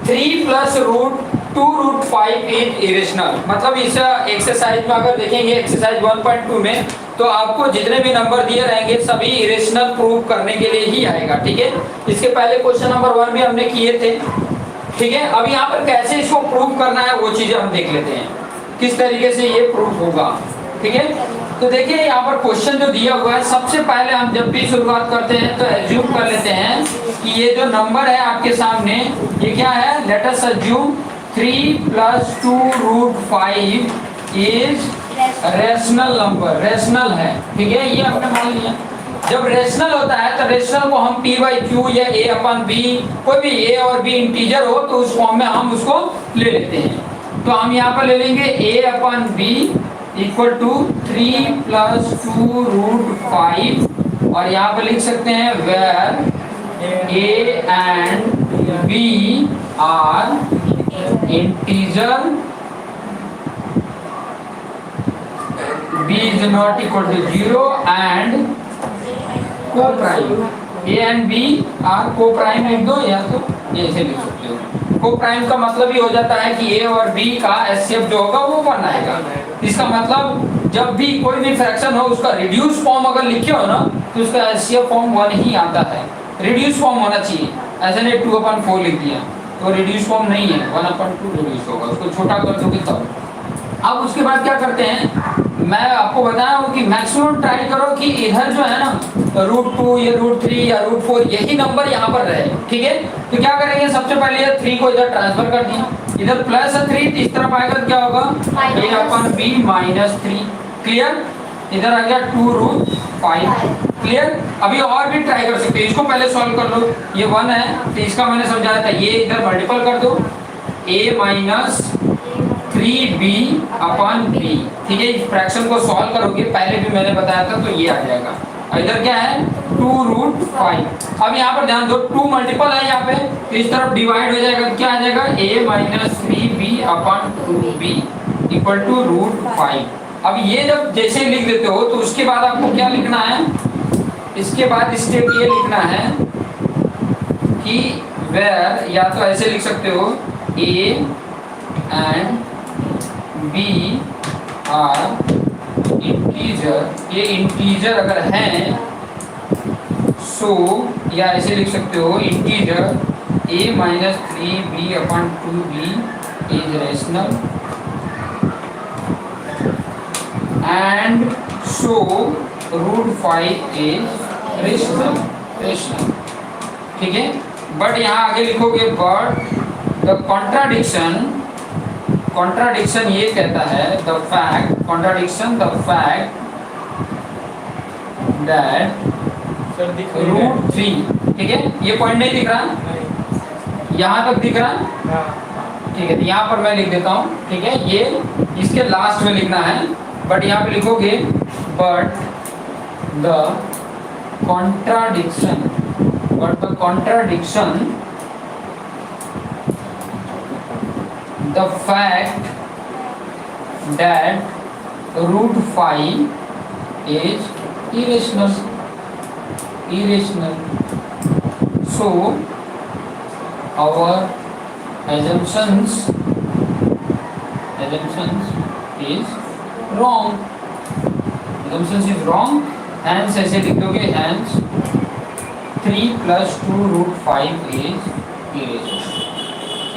3 plus √2√5 is irrational. मतलब इस exercise में अगर देखेंगे एक्सरसाइज 1.2 में, तो आपको जितने भी नंबर दिए रहेंगे सभी इरेशनल प्रूव करने के लिए ही आएगा। ठीक है, इसके पहले क्वेश्चन नंबर 1 भी हमने किए थे। ठीक है, अब यहाँ पर कैसे इसको प्रूव करना है वो चीजें हम देख लेते हैं, किस तरीके से ये प्रूव होगा। ठीक है, तो देखिए यहाँ पर क्वेश्चन जो दिया हुआ है, सबसे पहले हम जब भी शुरुआत करते हैं तो एज्यूम कर लेते हैं कि ये जो नंबर है आपके सामने ये क्या है। Let us assume 3 plus 2√5 is rational number, rational है। ठीक है, ये हमने मान लिया। जब रेशनल होता है तो रेशनल को हम p/q या a/b, कोई भी a और b इंटीजर हो तो उस फॉर्म में हम उसको ले लेते हैं। तो हम यहाँ पर ले लेंगे a/b इक्वल टू 3 प्लस 2√5 और यहाँ पर लिख सकते हैं where a and b are integer, b is not equal to 0 and coprime. a and b are coprime लिख दो या तो ऐसे लिख सकते हो। को-प्राइम का मतलब ही हो जाता है कि a और b का एचसीएफ जो होगा वो 1 आएगा। इसका मतलब जब भी कोई भी फ्रैक्शन हो उसका रिड्यूस फॉर्म अगर लिखे हो ना तो उसका एचसीएफ फॉर्म 1 ही आता है। रिड्यूस फॉर्म होना चाहिए, ऐसे नहीं 2/4 लिख दिया तो रिड्यूस फॉर्म नहीं है, 1/2 रिड्यूस होगा, उसको छोटा कर दोगे तब। अब उसके बाद क्या करते हैं, मैं आपको बताया हूँ कि मैक्सिमम ट्राई करो कि इधर जो है ना √2 या √3 या √4 यही नंबर यहाँ पर रहे। ठीक है, तो क्या करेंगे, सबसे पहले ये 3 को इधर ट्रांसफर कर दिया, इधर प्लस 3 इस तरफ आएगा तो क्या होगा a/b -3। क्लियर, इधर आ गया 2√5। क्लियर, अभी और भी ट्राई कर सकते हैं, इसको पहले सॉल्व कर लो। ये 1 है तो इसका मैंने समझाया था, ये इधर मल्टीपल कर दो a -3b/b। ठीक है, इस फ्रैक्शन को सॉल्व करोगे, पहले भी मैंने बताया था, तो ये आ जाएगा। इधर क्या है 2√5। अब यहाँ पर ध्यान दो 2 मल्टीपल है यहाँ पे, तो इस तरफ डिवाइड हो जाएगा तो क्या आ जाएगा a -3b/2b इक्वल टू √5। अब ये जब जैसे लिख देते हो तो उसके बाद आपको क्या लिखना है, इसके बाद स्टेप ये लिखना है कि वेयर, या तो ऐसे लिख सकते हो a and b are integer, ये इंटीजर अगर हैं सो, या ऐसे लिख सकते हो integer a -3b/2b is rational and so √5 is rational. ठीक है, बट यहाँ आगे लिखोगे बट द कॉन्ट्राडिक्शन ये कहता है द फैक्ट दैट √3। ठीक है, ये पॉइंट नहीं दिख रहा, यहाँ तक दिख रहा। ठीक है, यहाँ पर मैं लिख देता हूँ। ठीक है, ये इसके लास्ट में लिखना है, बट यहाँ पे लिखोगे but the contradiction the fact that √5 is irrational. So our assumptions is wrong. Hence ऐसे लिख दोगे hence 3 + 2√5 is irrational।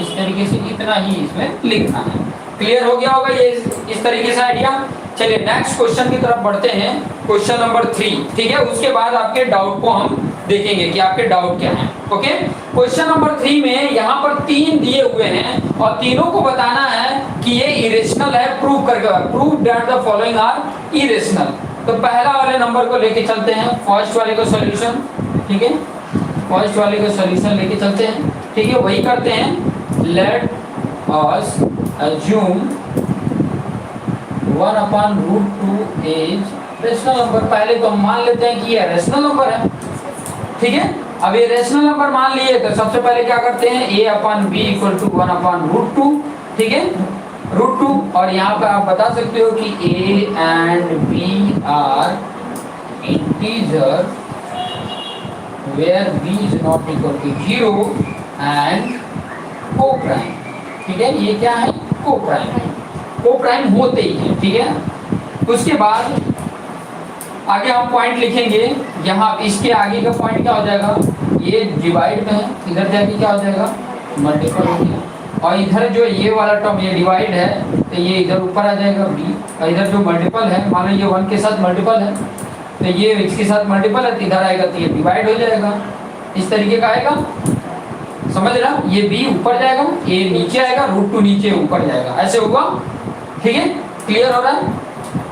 इस तरीके से इतना ही इसमें लिखना है। क्लियर हो गया होगा ये इस तरीके से आइडिया। चलिए नेक्स्ट क्वेश्चन की तरफ बढ़ते हैं, क्वेश्चन नंबर 3। ठीक है, उसके बाद आपके डाउट को हम देखेंगे कि आपके डाउट क्या हैं। ओके, क्वेश्चन नंबर 3 में यहाँ पर 3 दिए हुए हैं और तीनों को बताना है कि ये इरेशनल है, प्रूव करके, prove that the following are irrational. तो पहला वाले नंबर को लेके चलते हैं, फर्स्ट वाले को सॉल्यूशन। ठीक है, फर्स्ट वाले को सॉल्यूशन लेके चलते हैं। ठीक है, वही करते हैं। Let us assume 1/√2 is rational number. पहले तो हम मान लेते हैं कि ये रेशनल नंबर है। ठीक है, अब ये रेशनल नंबर मान लिए तो सबसे पहले क्या करते हैं a/b इक्वल टू 1/√2। ठीक है, √2, और यहाँ पे आप बता सकते हो कि a and b are integer where b is not equal to 0 and coprime, ठीक है, ये क्या है, को प्राइम है, को प्राइम होते ही है, ठीक है। उसके बाद आगे हम पॉइंट लिखेंगे, यहाँ इसके आगे का पॉइंट क्या हो जाएगा, ये डिवाइड में है, इधर जाके क्या हो जाएगा, मल्टीपल हो गया, और इधर जो ये वाला टर्म ये डिवाइड है तो ये इधर ऊपर आ जाएगा बी, और इधर जो मल्टीपल है, मान लो ये 1 के साथ मल्टीपल है तो ये इसके साथ मल्टीपल है तो इधर आएगा तो ये डिवाइड हो जाएगा, इस तरीके का आएगा, समझ रहा, ये बी ऊपर जाएगा, ये नीचे आएगा, √2 नीचे ऊपर जाएगा, ऐसे होगा, ठीक है, क्लियर हो रहा है।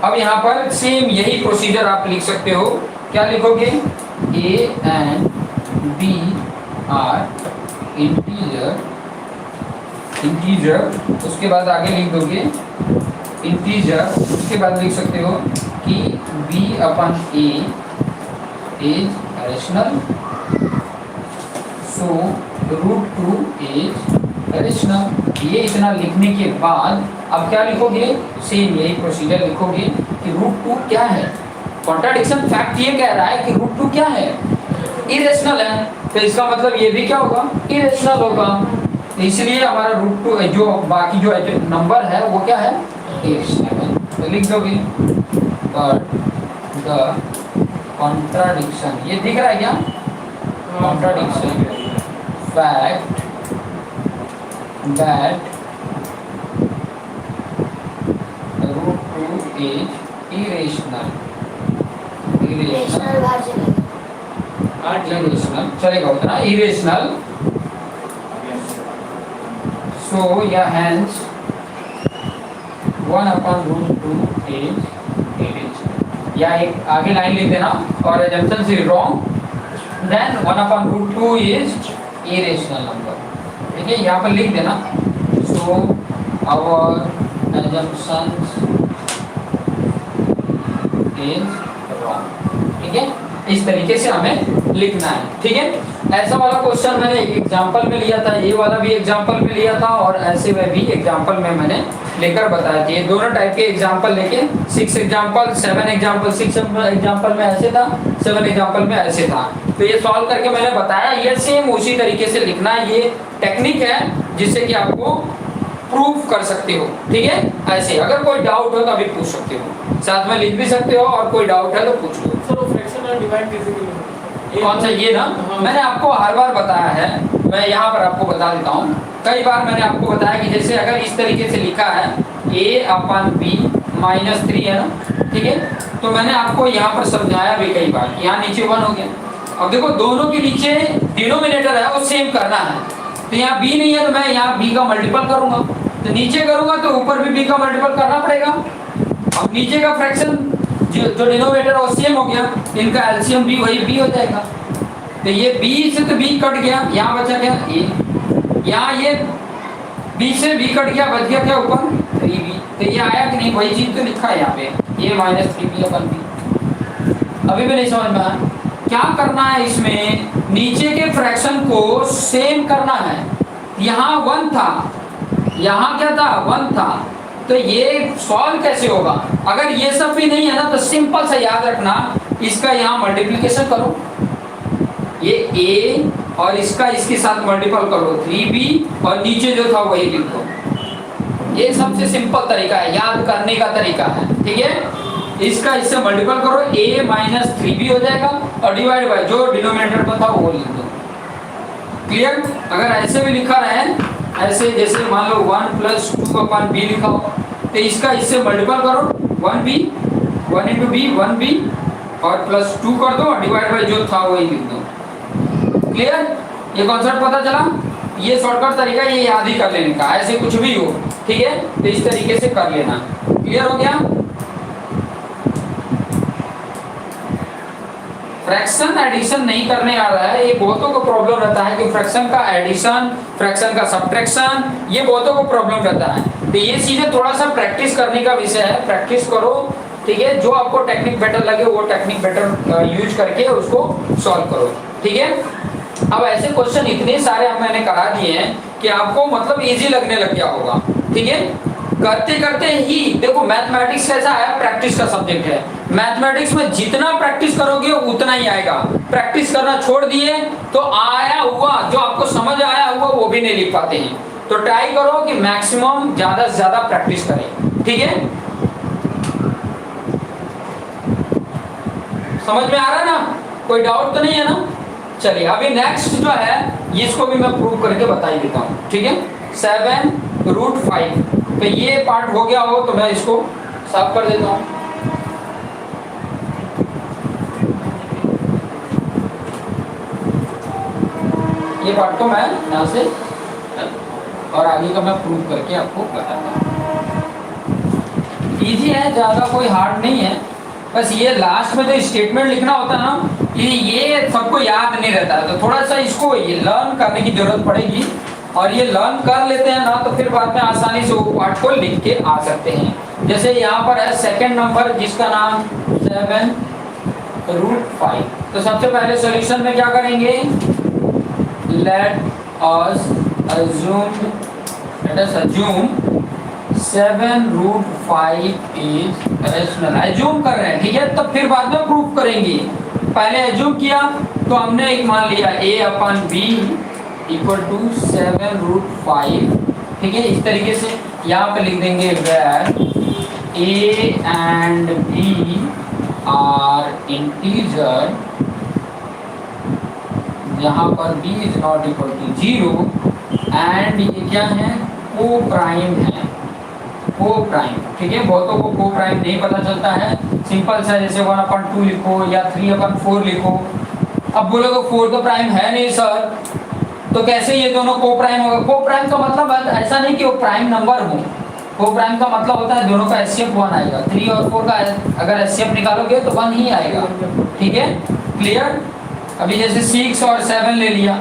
अब यहाँ पर सेम यही प्रोसीजर आप लिख सकते हो, क्या लिखोगे, A and B are integer, उसके बाद आगे लिख दोगे इंटीजर, उसके बाद लिख सकते हो कि b upon a is rational, so √2 is rational. ये इतना लिखने के बाद अब क्या लिखोगे, सेम यही प्रोसीजर लिखोगे कि √2 क्या है, कॉन्ट्राडिक्शन फैक्ट ये कह रहा है कि √2 क्या है, इरेशनल है, तो इसका मतलब ये भी क्या होगा, इरेशनल होगा, इसलिए हमारा √2 जो बाकी जो नंबर है वो क्या है, इरेशनल है। तो लिख दोगे बट द कॉन्ट्राडिक्शन, ये दिख रहा है क्या, contradiction fact that √2 is irrational चलेगा उतना, इरेशनल, सो या हैंस 1/√2 इज इरेशनल, या एक आगे लाइन लिख देना, और assumption is wrong, then 1/√2 is irrational number, ठीक है, यहाँ पर लिख देना, so our assumptions is wrong, ठीक है, इस तरीके से हमें लिखना है, ठीक है। ऐसा वाला क्वेश्चन मैंने एक एग्जांपल में लिया था, ये वाला भी एग्जांपल में लिया था, और ऐसे में भी एग्जांपल में मैंने लेकर बताया था, ये दोनों टाइप के एग्जांपल लेके 6 एग्जांपल 7 एग्जांपल 6 एग्जांपल में ऐसे था, 7 एग्जांपल में ऐसे था, तो ये सॉल्व करके मैंने बताया, ये सेम उसी तरीके से लिखना है, ये टेक्निक है जिससे कि आपको प्रूव कर सकते हो, ठीक है। ऐसे अगर कोई डाउट हो तो अभी पूछ सकते हो, साथ में लिख भी सकते हो, और कोई डाउट है तो पूछ लो। कौन सा, ये ना, मैंने आपको हर बार बताया है, मैं यहाँ पर आपको बता देता हूँ, कई बार मैंने आपको बताया कि जैसे अगर इस तरीके से लिखा है a/b -3 है ना, ठीक है, तो मैंने आपको यहाँ पर समझाया भी कई बार, यहाँ नीचे 1 हो गया, अब देखो दोनों के नीचे डिनोमिनेटर है वो सेम करना है, तो यहाँ b नहीं है तो मैं यहाँ b का मल्टीपल करूंगा, तो नीचे करूंगा तो ऊपर भी b का मल्टीपल करना पड़ेगा, अब नीचे का फ्रैक्शन जो डिनोमिनेटर वो सेम हो गया, इनका एलसीएम भी वही b हो जाएगा, तो ये b से तो b कट गया, यहाँ बचा क्या a, यहाँ ये b से b कट गया, बच गया क्या ऊपर 3b, तो ये आया कि नहीं, वही चीज तो लिखा है यहाँ पे, ये -3b/b, अभी भी नहीं समझ में आया, क्या करना है इसमें, नीचे के फ्रैक्शन को सेम करना है, यहाँ 1 था, यहाँ क्या था 1 था, तो ये सॉल्व कैसे होगा, अगर ये सब भी नहीं है ना तो सिंपल सा याद रखना, इसका यहाँ मल्टीप्लिकेशन करो, ये a और इसका इसके साथ मल्टीपल करो 3b, और नीचे जो था वही लिख दो, ये सबसे सिंपल तरीका है, याद करने का तरीका है, ठीक है। इसका इससे मल्टीपल करो, a -3b हो जाएगा, और डिवाइड बाय जो डिनोमिनेटर पर था वो लिख दो, क्लियर। अगर ऐसे भी लिखा रहे, ऐसे जैसे मान लो 1 + 2/b लिखा हो, तो इसका इससे मल्टीपल करो 1b 1 × b 1b, और +2 कर दो, और डिवाइड बाय जो था वही लिख दो, क्लियर। ये कॉन्सेप्ट पता चला, ये शॉर्टकट तरीका, ये याद ही कर लेने का, ऐसे कुछ भी हो, ठीक है, तो इस तरीके से कर लेना, क्लियर हो गया। फ्रैक्शन एडिशन नहीं करने आ रहा है, ये बहुतों को प्रॉब्लम रहता है कि फ्रैक्शन का एडिशन, फ्रैक्शन का सब्ट्रैक्शन, ये बहुतों को प्रॉब्लम रहता है, तो ये चीजें थोड़ा सा प्रैक्टिस करने का विषय है, प्रैक्टिस करो, ठीक है, जो आपको टेक्निक बेटर लगे वो टेक्निक बेटर यूज करके उसको सॉल्व करो, ठीक है। अब ऐसे क्वेश्चन इतने सारे मैंने करा दिए हैं कि आपको मतलब इजी लगने लग गया होगा, ठीक है। करते करते ही देखो, मैथमेटिक्स कैसा है, प्रैक्टिस का सब्जेक्ट है, मैथमेटिक्स में जितना प्रैक्टिस करोगे उतना ही आएगा, प्रैक्टिस करना छोड़ दिए तो आया हुआ जो आपको समझ आया हुआ वो भी नहीं लिख पाते हैं। तो ट्राई करो कि मैक्सिमम ज्यादा से ज्यादा प्रैक्टिस करें, ठीक है? समझ में आ रहा है ना? कोई डाउट तो नहीं है ना? चलिए अभी नेक्स्ट जो है इसको भी मैं प्रूव करके बता ही देता हूँ, ठीक है? 7√5, तो ये पार्ट हो गया हो तो मैं इसको साफ कर देता हूँ। ये पार्ट तो मैं यहाँ से और आगे का मैं प्रूव करके आपको बताता हूँ। इजी है, ज़्यादा कोई हार्ड नहीं है। बस ये लास्ट में जो स्टेटमेंट लिखना होता है ना, ये सबको याद नहीं रहता है, तो थोड़ा सा इसको ये लर्न करने की जरूरत पड़ेगी। और ये लर्न कर लेते हैं ना तो फिर बाद में आसानी से वो पार्ट को लिख के आ सकते हैं। जैसे यहाँ पर है सेकंड नंबर जिसका नाम 7√5। तो सबसे पहले सॉल्यूशन में क्या करेंगे? let us assume 7√5 is rational। Assume कर रहे हैं, ठीक है? तब फिर बाद में प्रूफ करेंगे। पहले एज्यूम किया तो हमने एक मान लिया a/b = 7√5, ठीक है? इस तरीके से यहाँ पे लिख देंगे where a and b are integer, यहाँ पर b is not equal to 0 and ये क्या है? को प्राइम है, को प्राइम, ठीक है? बहुतों को को प्राइम नहीं पता चलता है। सिंपल सा जैसे 1/2 लिखो या 3/4 लिखो। अब बोलोगे 4 तो प्राइम है नहीं सर, तो कैसे ये दोनों को प्राइम होगा? को प्राइम का मतलब ऐसा नहीं कि वो प्राइम नंबर हो। को प्राइम का मतलब होता है दोनों का एचसीएफ 1 आएगा। 3 और 4 का अगर एचसीएफ निकालोगे तो 1 ही आएगा, ठीक है? क्लियर? अभी जैसे 6 और 7 ले लिया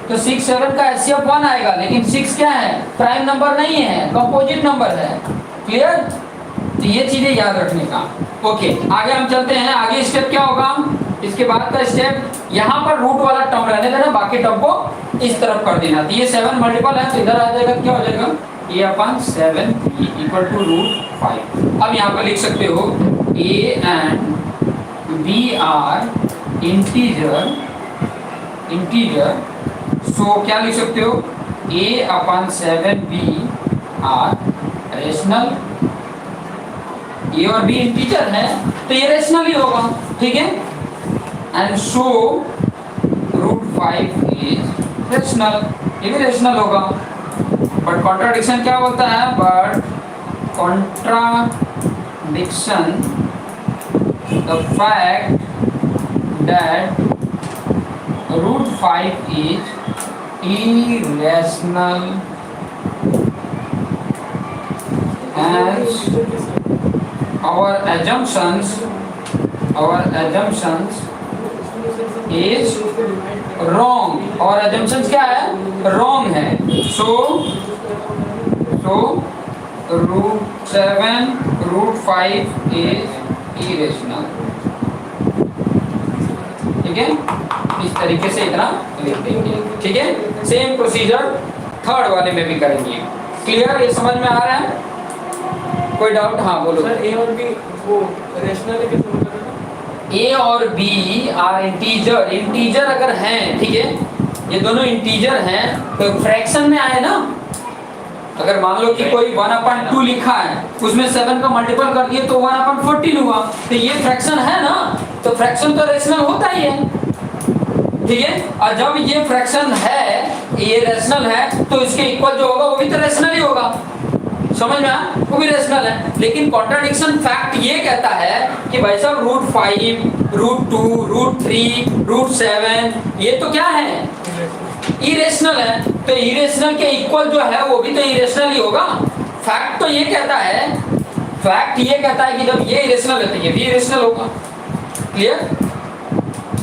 तो 6 7 का एचसीएफ 1 आएगा, लेकिन 6 क्या है? प्राइम नंबर नहीं है, कंपोजिट नंबर है। क्लियर? तो ये चीजें याद रखने का। ओके, आगे हम चलते हैं। आगे स्टेप क्या होगा? इसके बाद का स्टेप यहाँ पर रूट वाला टर्म रहने देना, बाकी टर्म को इस तरफ कर देना। तो ये 7 मल्टीपल है तो इधर आ जाएगा, क्या हो जाएगा? a/7 = √5। अब यहाँ पर लिख सकते हो a and b are integer, सो क्या लिख सकते हो? a/7b are rational. ए और बी इंटीजर है तो ये रेशनल ही होगा, ठीक है? एंड सो √5 इज रेशनल, ये भी रेशनल होगा। बट कॉन्ट्राडिक्शन क्या बोलता है? But contradiction the fact that √5 is irrational as our assumptions is wrong। और assumptions क्या है? wrong है। so √5 is irrational, ठीक है? इस तरीके से इतना लिख देंगे, ठीक है? सेम प्रोसीजर थर्ड वाले में भी करेंगे। क्लियर? ये समझ में आ रहा है? कोई डाउट? हाँ बोलो सर। ए और बी वो रेशनल है, कैसे होता है? ए और बी आर इंटीजर अगर हैं, ठीक है? ये दोनों इंटीजर हैं तो फ्रैक्शन में आए ना। अगर मान लो कि कोई 1/2 लिखा है, उसमें 7 का मल्टीपल कर दिए तो 1/14 हुआ, तो ये फ्रैक्शन है ना, तो फ्रैक्शन तो रेशनल होता ही है, ठीक है? और जब ये फ्रैक्शन है, ये रेशनल है, तो इसके इक्वल जो होगा वो भी तो रेशनल ही होगा। समझ में आया? वो भी रेशनल है। लेकिन कॉन्ट्राडिक्शन फैक्ट ये कहता है कि भाई साहब √5, √2, √3, √7 ये तो क्या है? इरेशनल है। तो इरेशनल के इक्वल जो है वो भी तो इरेशनल ही होगा। फैक्ट तो ये कहता है, फैक्ट ये कहता है कि जब ये इरेशनल है तो ये भी इरेशनल होगा। क्लियर?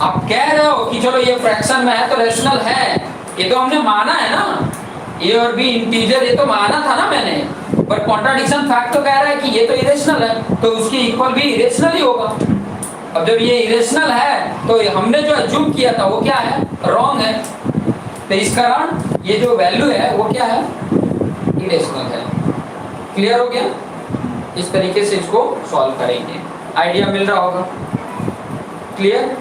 आप कह रहे हो कि चलो ये फ्रैक्शन में है तो रेशनल है, ये तो हमने माना है ना, ए और बी इंटीजर, ये तो माना था ना मैंने। पर कॉन्ट्राडिक्शन फैक्ट तो कह रहा है कि ये तो इरेशनल है, तो उसके इक्वल भी इरेशनल ही होगा। अब जब ये इरेशनल है तो हमने जो अज्यूम किया था वो क्या है? रॉन्ग है। तो इस कारण ये जो वैल्यू है वो क्या है? इरेशनल है। क्लियर हो गया? इस तरीके से इसको सॉल्व करेंगे। आइडिया मिल रहा होगा? क्लियर?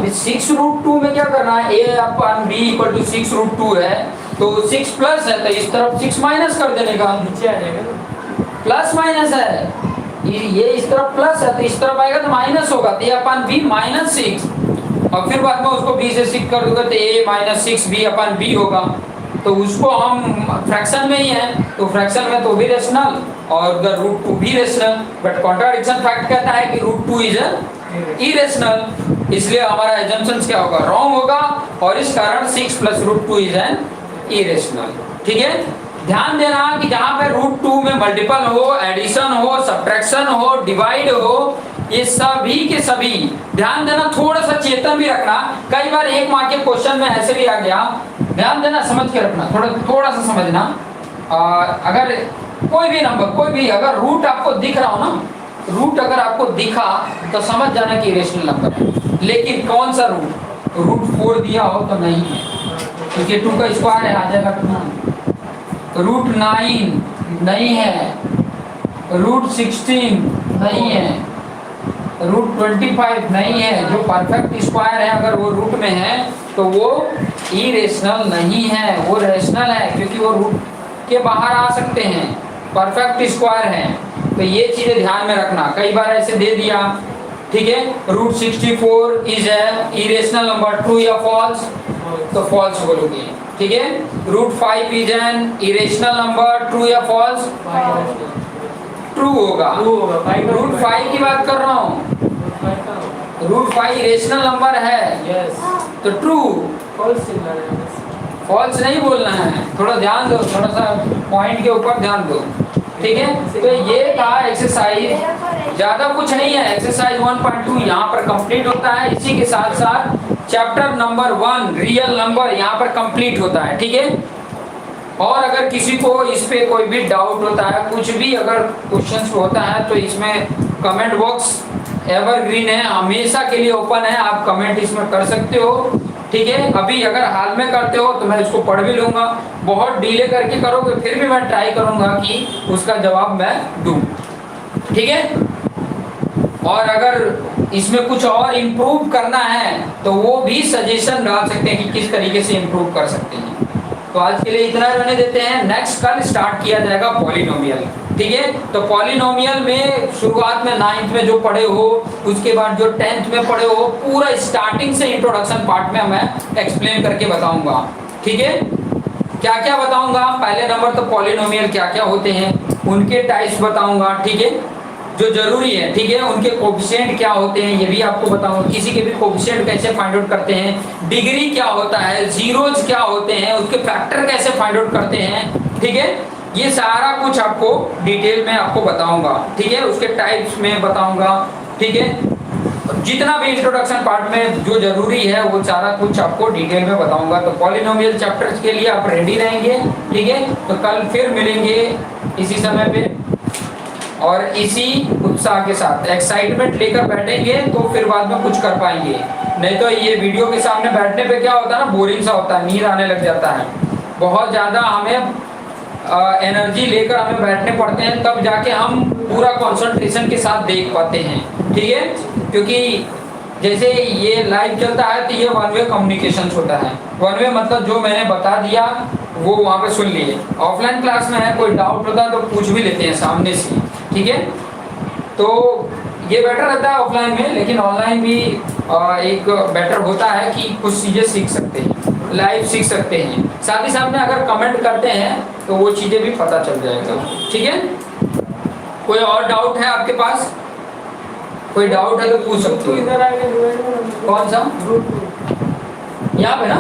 अभी 6√2 में क्या करना है, a upon b equal to 6√2 है, तो 6 प्लस है तो इस तरफ 6 माइनस कर देने का, नीचे आ जाएगा ना। प्लस माइनस है, ये इस तरफ प्लस है तो इस तरफ आएगा तो माइनस होगा, तो ये अपन b माइनस 6, और फिर बाद में उसको b से 6 कर दूंगा तो a minus 6b upon b होगा। तो उसको हम फ्रैक्शन में ही है, तो फ्रैक्शन में तो भी रेशनल और उधर √2 भी रेशनल, बट कॉन्ट्राडिक्शन फैक्ट कहता है कि √2 इज इरेशनल, इसलिए हमारा एजम्पशन क्या होगा, रॉन्ग होगा, और इस कारण 6 प्लस √2 इज एन इरेशनल। ठीक है, ध्यान देना कि जहां पे √2 में मल्टीपल हो, एडिशन हो, सब्ट्रैक्शन हो, डिवाइड हो, ये सभी के सभी ध्यान देना, थोड़ा सा चेतन भी रखना। कई बार 1 मार्क के क्वेश्चन में ऐसे भी आ गया, ध्यान देना, समझ के रखना, थोड़ा सा समझना। अगर कोई भी नंबर, कोई भी अगर रूट आपको दिख रहा हो ना, रूट अगर आपको दिखा तो समझ जाना कि इरेशनल नंबर है, लेकिन कौन सा रूट, √4 दिया हो तो नहीं है, क्योंकि 2 का स्क्वायर है, आ जाएगा 2। √9 नहीं है, √16 नहीं है, √25 नहीं है, जो परफेक्ट स्क्वायर है अगर वो रूट में है तो वो इरेशनल नहीं है, वो रेशनल है, क्योंकि वो रूट के बाहर आ सकते हैं, परफेक्ट स्क्वायर है। तो ये चीजें ध्यान में रखना, कई बार ऐसे दे दिया, ठीक है, √64 is a irrational number, true या फॉल्स, तो फॉल्स बोलोगे। ठीक है, √5 is an irrational number, true या फॉल्स, ट्रू होगा। √5 की बात कर रहा हूँ, √5 रेशनल नंबर है, तो ट्रू, फॉल्स नहीं बोलना है, थोड़ा ध्यान दो, थोड़ा सा पॉइंट के ऊपर ध्यान दो। ठीक है, तो ये था एक्सरसाइज, ज्यादा कुछ नहीं है, एक्सरसाइज 1.2 यहाँ पर कंप्लीट होता है, इसी के साथ साथ चैप्टर नंबर 1 रियल नंबर यहाँ पर कंप्लीट होता है। ठीक है, और अगर किसी को इस पे कोई भी डाउट होता है, कुछ भी अगर क्वेश्चंस होता है, तो इसमें कमेंट बॉक्स एवरग्रीन है, हमेशा के लिए ओपन है, आप कमेंट इसमें कर सकते हो। ठीक है, अभी अगर हाल में करते हो तो मैं इसको पढ़ भी लूंगा, बहुत डिले करके करोगे फिर भी मैं ट्राई करूंगा कि उसका जवाब मैं दूं। ठीक है, और अगर इसमें कुछ और इम्प्रूव करना है तो वो भी सजेशन डाल सकते हैं कि किस तरीके से इम्प्रूव कर सकते हैं। तो आज के लिए इतना रहने देते हैं, नेक्स्ट कल स्टार्ट किया जाएगा पॉलिनोमियल। ठीक है, तो पॉलिनोमियल में शुरुआत में 9th में जो पढ़े हो, उसके बाद जो 10th में पढ़े हो, पूरा स्टार्टिंग से इंट्रोडक्शन पार्ट में मैं एक्सप्लेन करके बताऊंगा। ठीक है, क्या क्या बताऊंगा, पहले नंबर तो पॉलिनोमियल क्या क्या होते हैं, उनके टाइप्स बताऊंगा। ठीक है, जो जरूरी है, ठीक है, उनके कोफिशिएंट क्या होते हैं ये भी आपको बताऊंगा, किसी के भी कोफिशिएंट कैसे फाइंड आउट करते हैं, डिग्री क्या होता है, जीरोज क्या होते हैं, उसके फैक्टर कैसे फाइंड आउट करते हैं। ठीक है, ये सारा कुछ आपको डिटेल में आपको बताऊंगा। ठीक है, उसके टाइप्स में बताऊंगा। ठीक है, जितना भी इंट्रोडक्शन पार्ट में जो जरूरी है वो सारा कुछ आपको डिटेल में बताऊंगा। तो पॉलिनोमियल चैप्टर्स के लिए आप रेडी रहेंगे। ठीक है, तो कल फिर मिलेंगे इसी समय पे और इसी उत्साह के साथ, एक्साइटमेंट लेकर बैठेंगे तो फिर बाद में कुछ कर पाएंगे, नहीं तो ये वीडियो के सामने बैठने पे क्या होता है ना, बोरिंग सा होता है, नींद आने लग जाता है, बहुत ज़्यादा हमें एनर्जी लेकर हमें बैठने पड़ते हैं, तब जाके हम पूरा कंसंट्रेशन के साथ देख पाते हैं। ठीक है, क्योंकि जैसे ये लाइव चलता है तो ये वन वे कम्युनिकेशन होता है, वन वे मतलब जो मैंने बता दिया वो वहाँ पे सुन लिए। ऑफलाइन क्लास में है, कोई डाउट होता है तो पूछ भी लेते हैं सामने से। ठीक है, तो ये बेटर रहता है ऑफलाइन में, लेकिन ऑनलाइन भी एक बेटर होता है कि कुछ चीज़ें सीख सकते हैं, लाइव सीख सकते हैं, साथ ही साथ में अगर कमेंट करते हैं तो वो चीज़ें भी पता चल जाएगा। ठीक है, कोई और डाउट है आपके पास, कोई डाउट है तो पूछ सकते हो। इधर आएगा, कौन सा, यहाँ पे ना,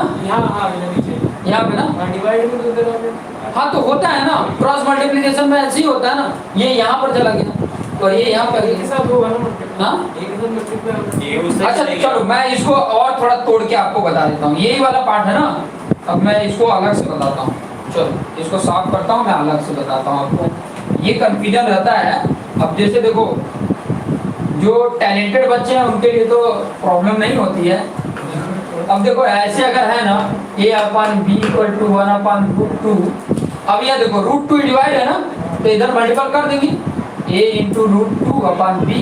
यहाँ पे ना डिवाइड में उधर आएगा। हाँ तो होता है ना, क्रॉस मल्टीप्लिकेशन में ऐसे ही होता है ना, ये यहाँ पर चला गया और ये यहाँ पर, एक साथ होगा ना, हाँ एक साथ मल्टीप्लाई। अच्छा चलो मैं इसको और थोड़ा तोड़ के आपको बता देता हूँ, यही वाला पार्ट है ना, अब मैं इसको अलग से बताता हूँ। चलो इसको साफ करता हूँ, मैं अलग से बताता हूँ आपको, ये कंफ्यूजन रहता है। अब जैसे देखो, जो टैलेंटेड बच्चे हैं उनके लिए तो प्रॉब्लम नहीं होती है। अब देखो ऐसे अगर है ना, a upon b equal to 1 upon √2, अब यह देखो √2 डिवाइड है ना, तो इधर मल्टीपल कर देंगे, a into √2 upon b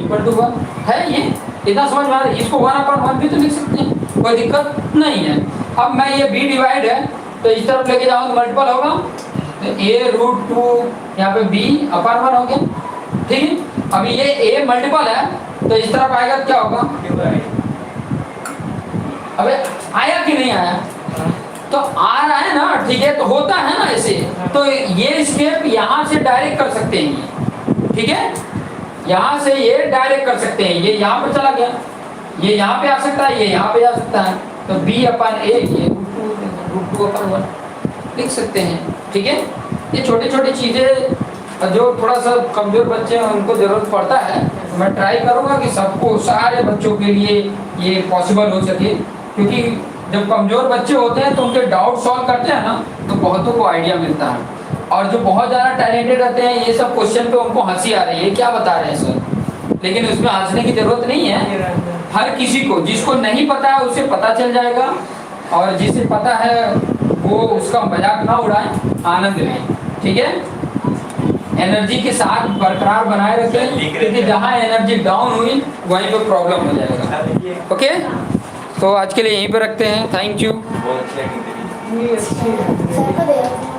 equal to 1 है, ये इतना समझ में आ रहा है? इसको 1/1 भी तो लिख सकते हैं, कोई दिक्कत नहीं है। अब मैं ये b डिवाइड है तो इस तरफ लेके जाऊँ तो मल्टीपल होगा, तो a√2 यहाँ पे b/1 हो गया, ठीक है। अभी ये a मल्टीपल है तो इस तरफ आएगा तो क्या होगा? अबे आया कि नहीं आया? तो आ रहा है ना, ठीक है, तो होता है ना ऐसे। तो ये स्टेप यहाँ से डायरेक्ट कर सकते हैं ये, ठीक है, यहाँ से ये डायरेक्ट कर सकते हैं। ये यहाँ पर चला गया, ये यहाँ पे आ सकता है, ये यहाँ पे आ सकता है, तो b/a ये √2/1 लिख सकते हैं, ठीक है। ये छोटी छोटी चीज़ें जो थोड़ा सा कमज़ोर बच्चे हैं उनको ज़रूरत पड़ता है, तो मैं ट्राई करूँगा कि सबको, सारे बच्चों के लिए ये पॉसिबल हो सके, क्योंकि जब कमज़ोर बच्चे होते हैं तो उनके डाउट सॉल्व करते हैं ना तो बहुतों को आइडिया मिलता है। और जो बहुत ज़्यादा टैलेंटेड रहते हैं ये सब क्वेश्चन पे उनको हंसी आ रही है, क्या बता रहे हैं सर, लेकिन उसमें हंसने की ज़रूरत नहीं है। हर किसी को, जिसको नहीं पता है उसे पता चल जाएगा, और जिसे पता है वो उसका मजाक ना उड़ाए, आनंद लें, ठीक है। एनर्जी के साथ बरकरार बनाए रखें, क्योंकि जहाँ एनर्जी डाउन हुई वहीं पे प्रॉब्लम हो जाएगा। ओके, तो आज के लिए यहीं पे रखते हैं। Thank you. बहुत अच्छा सबको दे रहा हूँ।